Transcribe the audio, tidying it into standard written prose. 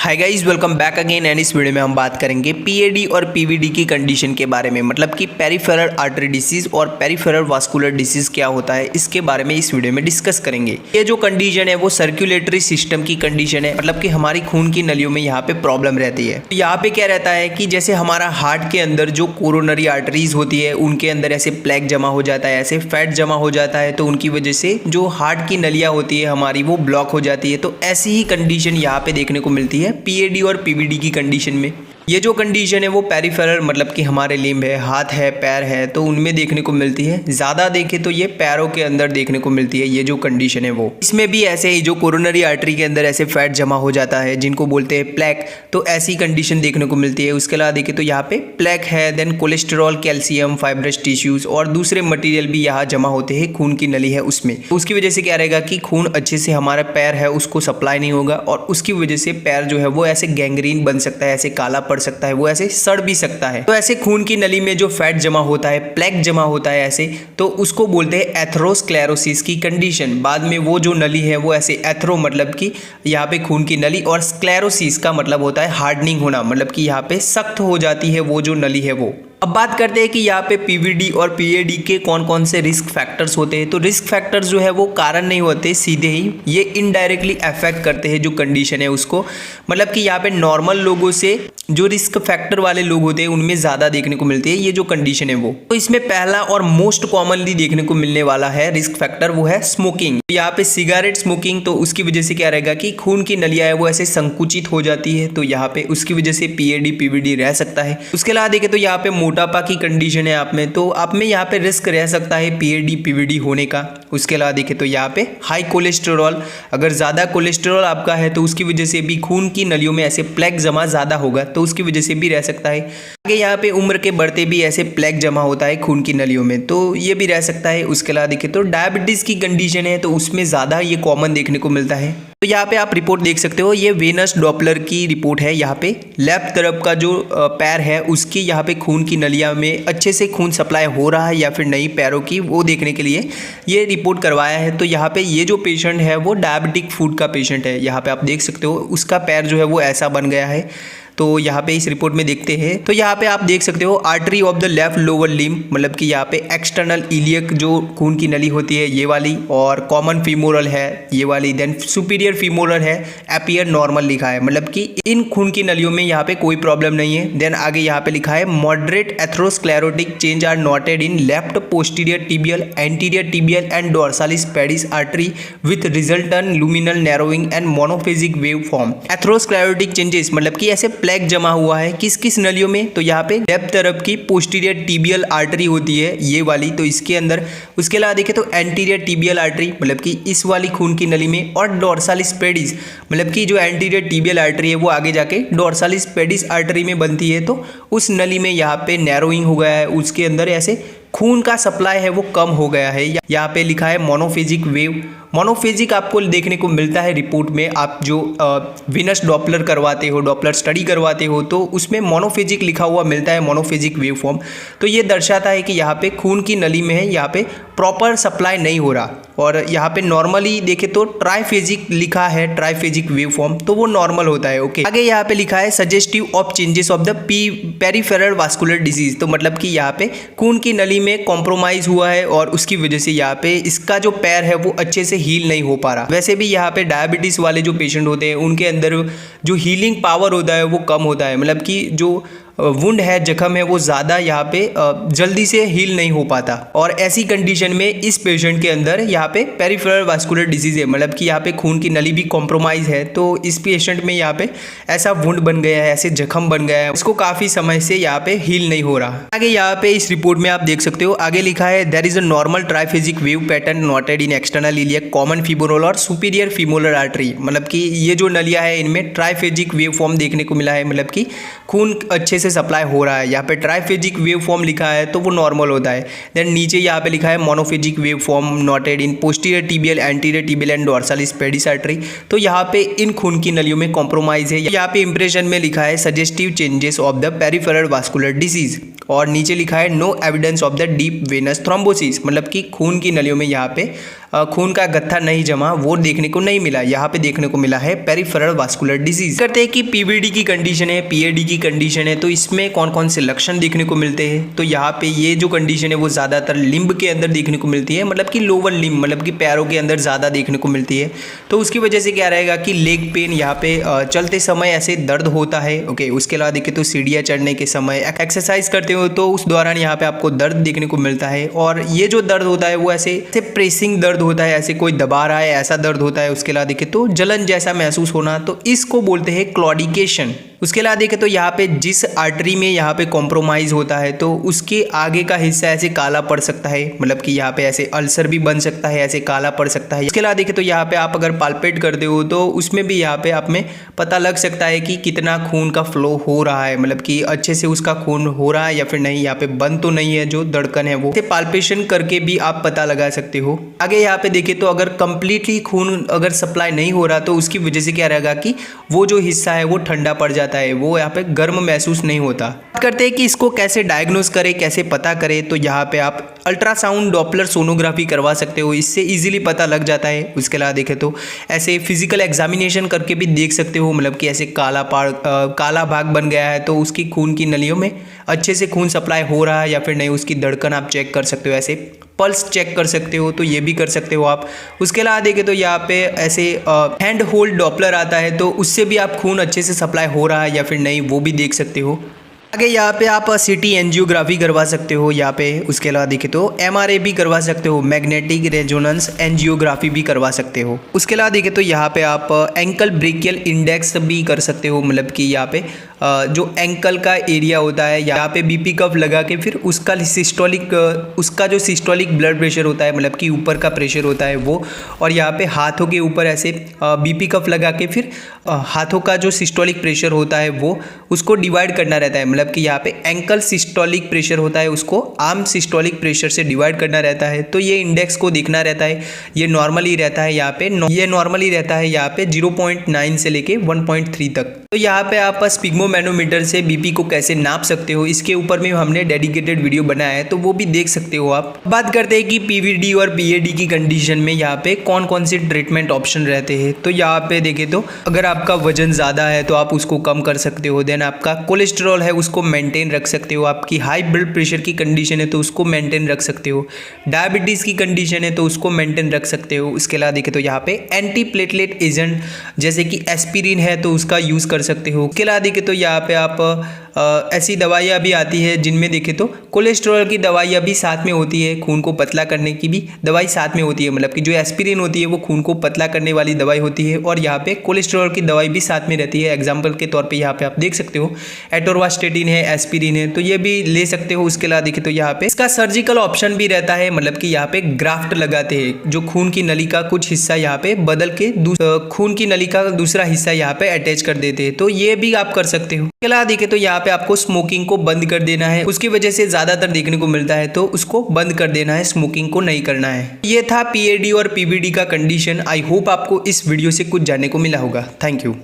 Hi guys, welcome back again. And इस video में हम बात करेंगे पीएडी और पीवीडी की कंडीशन के बारे में, मतलब कि पेरिफेरल आर्टरी डिसीज और पेरिफेरल वास्कुलर डिसीज क्या होता है, इसके बारे में इस वीडियो में डिस्कस करेंगे। ये जो कंडीशन है वो सर्कुलेटरी सिस्टम की कंडीशन है, मतलब कि हमारी खून की नलियों में यहाँ पे प्रॉब्लम रहती है। तो यहाँ पे क्या रहता है कि जैसे हमारा हार्ट के अंदर जो कोरोनरी आर्टरीज होती है उनके अंदर ऐसे प्लेक जमा हो जाता है, ऐसे फैट जमा हो जाता है, तो उनकी वजह से जो हार्ट की नलियाँ होती है हमारी वो ब्लॉक हो जाती है। तो ऐसी ही कंडीशन यहाँ पे देखने को मिलती है पीएडी और पीवीडी की कंडीशन में। ये जो कंडीशन है वो पेरिफेरल, मतलब कि हमारे लिम्ब है, हाथ है, पैर है, तो उनमें देखने को मिलती है। ज़्यादा देखें तो ये पैरों के अंदर देखने को मिलती है। ये जो कंडीशन है वो इसमें भी ऐसे ही जो कोरोनरी आर्टरी के अंदर ऐसे फैट जमा हो जाता है जिनको बोलते हैं प्लेक, तो ऐसी कंडीशन देखने को मिलती है। उसके अलावा देखें तो यहाँ पे प्लेक है, then cholesterol, calcium, fibrous tissues और दूसरे मटीरियल भी यहाँ जमा होते हैं खून की नली है उसमें। तो उसकी वजह से क्या रहेगा कि खून अच्छे से हमारा पैर है उसको सप्लाई नहीं होगा और उसकी वजह से पैर जो है वो ऐसे गैंग्रीन बन सकता है, ऐसे काला पड़ सकता है, वो ऐसे सड़ भी सकता है। तो ऐसे खून की नली में जो फैट जमा होता है, प्लेक जमा होता है ऐसे, तो उसको बोलते हैं एथेरोस्क्लेरोसिस की कंडीशन। बाद में वो जो नली है वो ऐसे एथेरो मतलब कि यहाँ पे खून की नली, और स्क्लेरोसिस का मतलब होता है हार्डनिंग होना, मतलब कि यहाँ पे सख्त हो जाती है वो जो नली है वो। अब बात करते हैं कि यहाँ पे पीवीडी और पीएडी के कौन कौन से रिस्क फैक्टर्स होते हैं। तो रिस्क फैक्टर्स जो है वो कारण नहीं होते, सीधे ही ये इनडायरेक्टली अफेक्ट करते हैं जो कंडीशन है उसको। मतलब कि यहाँ पे नॉर्मल लोगों से जो रिस्क फैक्टर वाले लोग होते हैं उनमें ज़्यादा देखने को मिलती है ये जो कंडीशन है वो। तो इसमें पहला और मोस्ट कॉमनली देखने को मिलने वाला है रिस्क फैक्टर, वो है स्मोकिंग। यहाँ पे सिगरेट स्मोकिंग, तो उसकी वजह से क्या रहेगा कि खून की नलियाँ है वो ऐसे संकुचित हो जाती है, तो यहाँ पे उसकी वजह से पीएडी पीवीडी रह सकता है। उसके अलावा देखें तो यहाँ पे मोटापा की कंडीशन है आप में, तो आप में यहाँ पे रिस्क रह सकता है पीएडी पीवीडी होने का। उसके अलावा देखें तो यहाँ पे हाई कोलेस्ट्रॉल, अगर ज़्यादा कोलेस्ट्रॉल आपका है तो उसकी वजह से भी खून की नलियों में ऐसे प्लेक जमा ज़्यादा होगा, तो उसकी वजह से भी रह सकता है। आगे यहाँ पे उम्र के बढ़ते भी ऐसे प्लेक जमा होता है खून की नलियों में, तो ये भी रह सकता है। उसके अलावा देखें तो डायबिटीज़ की कंडीशन है, तो उसमें ज़्यादा ये कॉमन देखने को मिलता है। तो यहाँ पे आप रिपोर्ट देख सकते हो, ये वेनस डॉपलर की रिपोर्ट है। यहाँ पे लेफ्ट तरफ का जो पैर है उसकी यहाँ पे खून की नलियाँ में अच्छे से खून सप्लाई हो रहा है या फिर नहीं पैरों की, वो देखने के लिए ये रिपोर्ट करवाया है। तो यहाँ पे ये जो पेशेंट है वो डायबिटिक फूड का पेशेंट है। यहाँ पे आप देख सकते हो उसका पैर जो है वो ऐसा बन गया है। तो यहाँ पे इस रिपोर्ट में देखते हैं, तो यहाँ पे आप देख सकते हो artery of the left lower limb, मतलब कि यहाँ पे एक्सटर्नल इलियक जो खून की नली होती है ये वाली, और कॉमन फीमोरल है ये वाली, देन सुपीरियर फीमोरल है, अपीयर नॉर्मल लिखा है, मतलब कि इन खून की नलियों में यहाँ पे कोई प्रॉब्लम नहीं है। देन आगे यहाँ पे लिखा है moderate atherosclerotic change are noted in left posterior tibial, anterior tibial and dorsalis pedis artery with resultant luminal narrowing and monophasic wave form. Atherosclerotic changes मतलब कि ऐसे प्लेक जमा हुआ है किस किस नलियों में, तो यहाँ पे लेफ्ट तरफ की पोस्टीरियर टिबियल आर्टरी होती है ये वाली, तो इसके अंदर। उसके अलावा देखें तो एंटीरियर टिबियल आर्टरी, मतलब कि इस वाली खून की नली में, और डोर्सालिस पेडिस, मतलब कि जो एंटीरियर टिबियल आर्टरी है वो आगे जाके डोर्सालिस पेडिस आर्टरी में बनती है, तो उस नली में यहाँ पे नैरोइंग हो गया है, उसके अंदर ऐसे खून का सप्लाई है वो कम हो गया है। यहाँ पे लिखा है मोनोफेजिक वेव। मोनोफेजिक आपको देखने को मिलता है रिपोर्ट में, आप जो विनस डॉपलर करवाते हो, डॉपलर स्टडी करवाते हो, तो उसमें मोनोफेजिक लिखा हुआ मिलता है, मोनोफेजिक वेव फॉर्म। तो ये दर्शाता है कि यहाँ पे खून की नली में है, यहाँ पे प्रॉपर सप्लाई नहीं हो रहा। और यहाँ पे नॉर्मली देखे तो ट्राइफेजिक लिखा है, ट्राइफेजिक वेव फॉर्म, तो वो नॉर्मल होता है। ओके, आगे यहाँ पे लिखा है suggestive of changes of the peripheral vascular disease, तो मतलब कि यहाँ पे खून की नली में कॉम्प्रोमाइज हुआ है और उसकी वजह से यहाँ पे इसका जो पैर है वो अच्छे से हील नहीं हो पा रहा। वैसे भी यहाँ पे डायबिटीज़ वाले जो पेशेंट होते हैं उनके अंदर जो हीलिंग पावर होता है वो कम होता है, मतलब कि जो वुंड है, जख्म है, वो ज़्यादा यहाँ पे जल्दी से हील नहीं हो पाता। और ऐसी कंडीशन में इस पेशेंट के अंदर यहाँ पे पेरिफेरल वास्कुलर डिजीज़ है, मतलब कि यहाँ पे खून की नली भी कॉम्प्रोमाइज़ है, तो इस पेशेंट में यहाँ पे ऐसा वुंड बन गया है, ऐसे जख्म बन गया है, उसको काफ़ी समय से यहाँ पे हील नहीं हो रहा। आगे यहाँ पे इस रिपोर्ट में आप देख सकते हो, आगे लिखा है there is a normal triphasic wave pattern noted in external iliac, common femoral और सुपीरियर फीमोरल आर्टरी, मतलब कि ये जो नलियाँ है इनमें ट्राइफेजिक वेव फॉर्म देखने को मिला है, मतलब कि खून अच्छे से से सप्लाई हो रहा है। यहाँ पे ट्राइफेजिक वेव फॉर्म लिखा है तो वो नॉर्मल होता है। देन नीचे यहाँ पे लिखा है monophasic wave form noted in posterior tibial, anterior tibial and dorsalis pedis artery. तो यहाँ पे इन खून की नलियों में कॉम्प्रोमाइज है। यहाँ पे इंप्रेशन में लिखा है suggestive changes of the peripheral vascular disease, और नीचे लिखा है no evidence of the deep venous thrombosis, मतलब कि खून की नलियों में यहाँ पे खून का गत्था नहीं जमा, वो देखने को नहीं मिला। यहाँ पे देखने को मिला है पेरिफेरल वास्कुलर डिसीज। करते हैं कि पीवीडी की कंडीशन है, पीएडी की कंडीशन है, तो इसमें कौन कौन से लक्षण देखने को मिलते हैं। तो यहाँ पे ये जो कंडीशन है वो ज़्यादातर लिम्ब के अंदर देखने को मिलती है, मतलब कि लोअर लिम्ब, मतलब कि पैरों के अंदर ज़्यादा देखने को मिलती है। तो उसकी वजह से क्या रहेगा कि लेग पेन, यहाँ पे चलते समय ऐसे दर्द होता है। ओके, उसके अलावा देखें तो सीढ़ियाँ चढ़ने के समय, एक्सरसाइज करते हो तो उस दौरान यहाँ पे आपको दर्द देखने को मिलता है। और ये जो दर्द होता है वो ऐसे प्रेसिंग दर्द होता है, ऐसे कोई दबा रहा है ऐसा दर्द होता है। उसके अलावा देखें तो जलन जैसा महसूस होना, तो इसको बोलते हैं क्लॉडिकेशन। उसके अलावा देखें तो यहाँ पे जिस आर्टरी में यहाँ पे कॉम्प्रोमाइज़ होता है तो उसके आगे का हिस्सा ऐसे काला पड़ सकता है, मतलब कि यहाँ पे ऐसे अल्सर भी बन सकता है, ऐसे काला पड़ सकता है। इसके अलावा देखें तो यहाँ पे आप अगर पाल्पेट करते हो तो उसमें भी यहाँ पे आप में पता लग सकता है कि कितना खून का फ्लो हो रहा है, मतलब कि अच्छे से उसका खून हो रहा है या फिर नहीं, यहाँ पे बंद तो नहीं है जो धड़कन है वो। पाल्पेशन करके भी आप पता लगा सकते हो। आगे यहाँ पे देखें तो अगर कंप्लीटली खून अगर सप्लाई नहीं हो रहा तो उसकी वजह से क्या रहेगा कि वो जो हिस्सा है वो ठंडा पड़ जाता है, वो यहाँ पे गर्म महसूस नहीं होता। बात करते हैं कि इसको कैसे डायग्नोज करें, कैसे पता करें। तो यहाँ पे आप अल्ट्रासाउंड डॉपलर सोनोग्राफी करवा सकते हो, इससे इजीली पता लग जाता है। उसके अलावा देखें तो ऐसे फिजिकल एग्जामिनेशन करके भी देख सकते हो, मतलब कि ऐसे काला भाग बन गया है तो उसकी खून की नलियों में अच्छे से खून सप्लाई हो रहा है या फिर नहीं, उसकी धड़कन आप चेक कर सकते हो, ऐसे पल्स चेक कर सकते हो, तो ये भी कर सकते हो आप। उसके अलावा देखें तो यहाँ पे ऐसे हैंड होल्ड डॉपलर आता है तो उससे भी आप खून अच्छे से सप्लाई हो रहा है या फिर नहीं, वो भी देख सकते हो। आगे यहाँ पे आप सिटी एंजियोग्राफी करवा सकते हो यहाँ पे। उसके अलावा देखें तो एमआरआई भी करवा सकते हो, मैग्नेटिक रेजोनेंस एंजियोग्राफी भी करवा सकते हो। उसके अलावा देखें तो यहाँ पे आप एंकल ब्रेकियल इंडेक्स भी कर सकते हो, मतलब कि यहाँ पे जो एंकल का एरिया होता है यहाँ पे बीपी कफ लगा के फिर उसका जो सिस्टोलिक ब्लड प्रेशर होता है, मतलब कि ऊपर का प्रेशर होता है वो, और यहाँ पे हाथों के ऊपर ऐसे बीपी कफ लगा के फिर हाथों का जो सिस्टोलिक प्रेशर होता है वो उसको डिवाइड करना रहता है, मतलब कि यहाँ पे एंकल सिस्टोलिक प्रेशर होता है उसको आर्म सिस्टोलिक प्रेशर से डिवाइड करना रहता है। तो ये इंडेक्स को देखना रहता है, ये नॉर्मली रहता है यहाँ पे, ये नॉर्मली रहता है यहाँ पे 0.9 से लेके 1.3 तक। तो यहाँ पे आप स्पिग्मोमैनोमीटर से बीपी को कैसे नाप सकते हो, इसके ऊपर में हमने डेडिकेटेड वीडियो बनाया है, तो वो भी देख सकते हो आप। बात करते हैं कि पीवीडी और पीएडी की कंडीशन में यहाँ पे कौन कौन से ट्रीटमेंट ऑप्शन रहते हैं। तो यहाँ पे देखें तो अगर आपका वजन ज़्यादा है तो आप उसको कम कर सकते हो। देन आपका कोलेस्ट्रॉल है उसको मेंटेन रख सकते हो। आपकी हाई ब्लड प्रेशर की कंडीशन है तो उसको मेंटेन रख सकते हो। डायबिटीज़ की कंडीशन है तो उसको मेंटेन रख सकते हो। इसके अलावा देखें तो यहाँ पे एंटी प्लेटलेट एजेंट जैसे कि एस्पिरिन है तो उसका यूज़ कर सकते हो। इसके अलावा देखें तो यहाँ पे आप ऐसी दवाइयाँ भी आती है जिनमें देखें तो कोलेस्ट्रॉल की दवाइयाँ भी साथ में होती है, खून को पतला करने की भी दवाई साथ में होती है, मतलब कि जो एस्पिरिन होती है वो खून को पतला करने वाली दवाई होती है और यहाँ पे कोलेस्ट्रॉल की दवाई भी साथ में रहती है। एग्जाम्पल के तौर पे यहाँ पे आप देख सकते हो एटोरवास्टेटिन है, एस्पिरिन है, तो ये भी ले सकते हो। उसके अलावा देखें तो यहाँ पे इसका सर्जिकल ऑप्शन भी रहता है, मतलब कि यहाँ पे ग्राफ्ट लगाते हैं, जो खून की नली का कुछ हिस्सा यहाँ पे बदल के खून की नली का दूसरा हिस्सा यहाँ पे अटैच कर देते हैं, तो ये भी आप कर सकते हो। इसके अलावा देखें तो यहाँ पे आपको स्मोकिंग को बंद कर देना है, उसकी वजह से ज्यादातर देखने को मिलता है, तो उसको बंद कर देना है, स्मोकिंग को नहीं करना है। ये था पीएडी और पीवीडी का कंडीशन। आई होप आपको इस वीडियो से कुछ जानने को मिला होगा। Thank you.